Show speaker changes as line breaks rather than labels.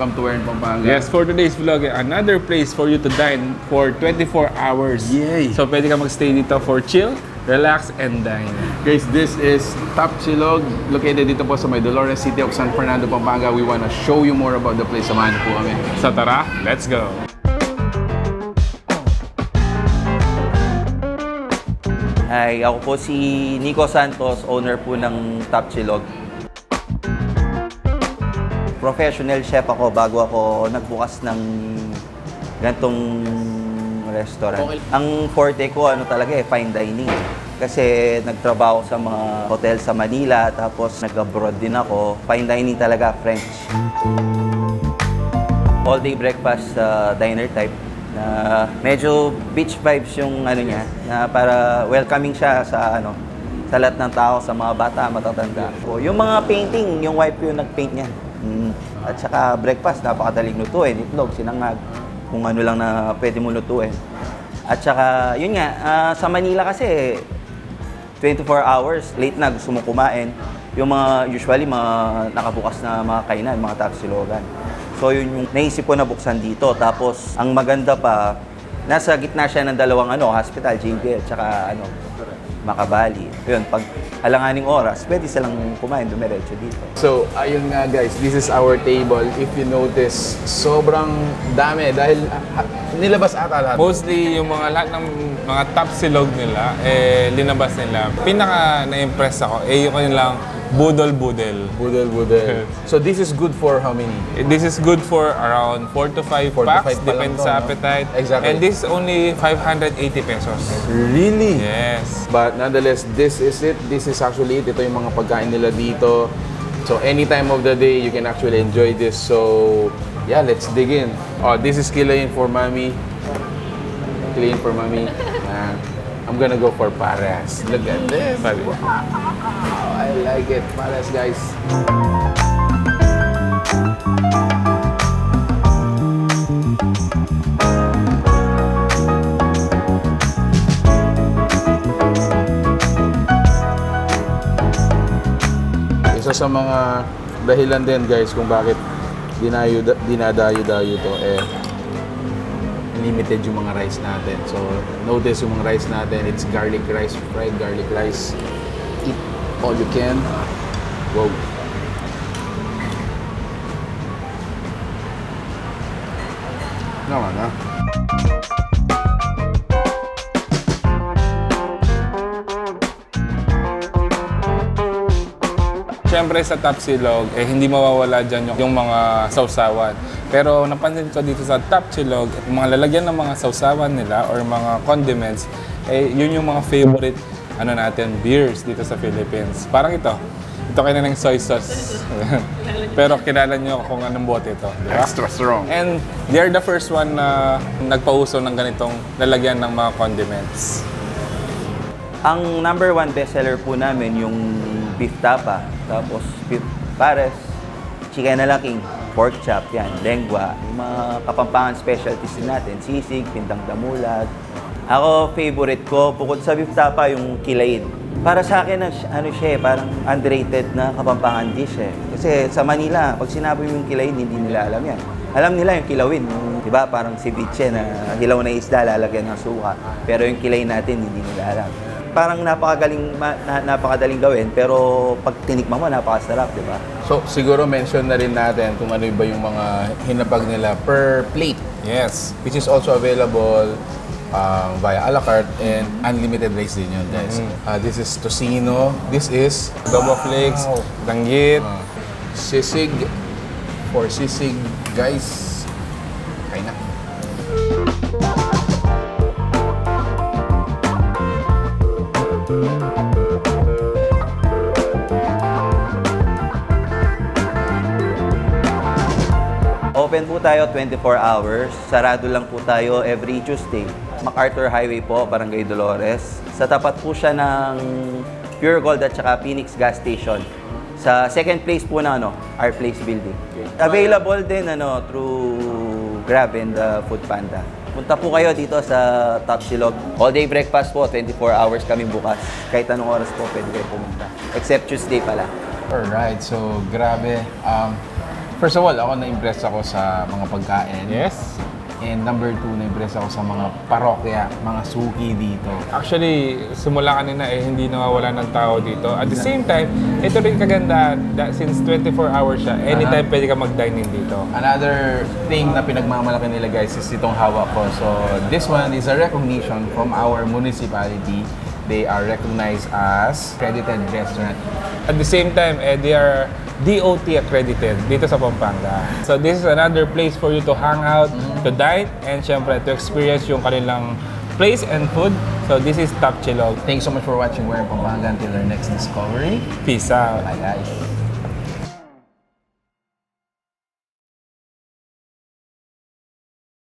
welcome to Wherein Pampanga.
Yes, for today's vlog, another place for you to dine for 24 hours.
Yay!
So pwede ka magstay dito for chill, relax, and dine.
Guys, this is Top Silog, located dito po sa may Dolores City of San Fernando, Pampanga. We wanna show you more about the place. Samahan niyo po kami.
So tara, let's go!
Hi, ako po si Nico Santos, owner po ng Top Silog. Professional chef ako bago ako nagbukas ng ganitong restaurant.
Okay.
Ang forte ko talaga fine dining. Kasi nagtrabaho sa mga hotel sa Manila, tapos nag-abroad din ako. Fine dining talaga, French. All-day breakfast diner type. Na medyo beach vibes yung niya, na para welcoming siya sa sa lahat ng tao, sa mga bata, matatanda. Yung mga painting, yung wife ko yung nag-paint niyan. At saka breakfast, napakadaling lutuin, itlog, sinangag, kung ano lang na pwede mo lutuin. At saka, yun nga, sa Manila kasi, 24 hours, late na, gusto mo kumain. Yung usually, mga nakabukas na mga kainan, mga tapsilogan. So, yun yung naisip ko na buksan dito. Tapos, ang maganda pa, nasa gitna siya ng dalawang hospital, JBL, at saka Makabali. Yun, pag alanganing oras, pwede silang kumain, dumiretso dito.
So, ayun nga guys, this is our table. If you notice, sobrang dami dahil nilabas ata lahat.
Mostly yung lahat ng mga top silog nila, linabas nila. Pinaka na-impress ako, yung kanilang budol-budel.
Budel. So, this is good for how many?
This is good for around 4 to 5
4 to 5
packs,
pa lang
depends
to,
sa
no?
appetite.
Exactly.
And this is only 580 pesos.
Really?
Yes.
But nonetheless, this is it. This is actually it. Ito yung mga pagkain nila dito. So, any time of the day, you can actually enjoy this. So, yeah, let's dig in. Oh, this is Kilayin for Mami. Kilayin for Mami. I'm gonna go for pares. Look at this. Wow, I like it. Pares, guys. Isa sa mga dahilan din guys kung bakit dinadayo-dayo to limited yung mga rice natin. So notice yung mga rice natin, it's garlic rice, fried garlic rice. Eat all you can. Wow. Naman
Siyempre sa Top Silog, hindi mawawala dyan yung mga sausawan. Pero napansin ko dito sa Top Silog, yung mga lalagyan ng mga sausawan nila or mga condiments, yun yung mga favorite natin, beers dito sa Philippines. Parang ito kayo na ng soy sauce. Pero kilala nyo kung anong bote ito, di ba?
extra strong.
And they're the first one na nagpauso ng ganitong lalagyan ng mga condiments.
Ang number one bestseller po namin yung beef tapa, tapos beef pares, chicken na laking, pork chop, yan, lengua, yung mga Kapampangan specialties din natin, sisig, pindang damulag. Ako, favorite ko, bukod sa beef tapa, yung kilayin. Para sa akin, siya parang underrated na Kapampangan dish Kasi sa Manila, pag sinabi yung kilayin, hindi nila alam yan. Alam nila yung kilawin, yung, di ba, parang ceviche na hilaw na isda, lalagyan ng suka. Pero yung kilayin natin, hindi nila alam. Parang napakadaling gawin, pero pag tinikman mo, napakasarap, di ba?
So, siguro mention na rin natin kung ano ba yung mga hinapag nila per plate.
Yes.
Which is also available via a la carte and unlimited rice din yun, guys. This is tocino. This is
Adobo flakes, danggit.
sisig. For sisig, guys. Kain na.
Open po tayo 24 hours. Sarado lang po tayo every Tuesday. MacArthur Highway po, Barangay Dolores. Sa tapat po siya ng Pure Gold at saka Phoenix Gas Station. Sa second place po na Our Place Building. Available din through Grab and Food Panda. Punta po kayo dito sa Top Silog. All day breakfast po, 24 hours kami bukas. Kahit anong oras po pwede kayo pumunta. Except Tuesday pala.
Alright, so grabe. First of all, ako na-impress ako sa mga pagkain.
Yes.
And number 2, na-impress ako sa mga parokya, mga suki dito.
Actually, simula kanina hindi nawawala ng tao dito. At the same time, ito rin kagandahan since 24 hours siya, anytime pwede ka mag-dine in dito.
Another thing na pinagmamalaki nila guys is itong hawak ko. So this one is a recognition from our municipality. They are recognized as accredited restaurant.
At the same time, they are DOT accredited dito sa Pampanga. So this is another place for you to hang out, to dine, and syempre to experience yung kanilang place and food. So this is Top Chilog.
Thanks so much for watching Where in Pampanga. Until our next discovery.
Peace out.
Bye guys.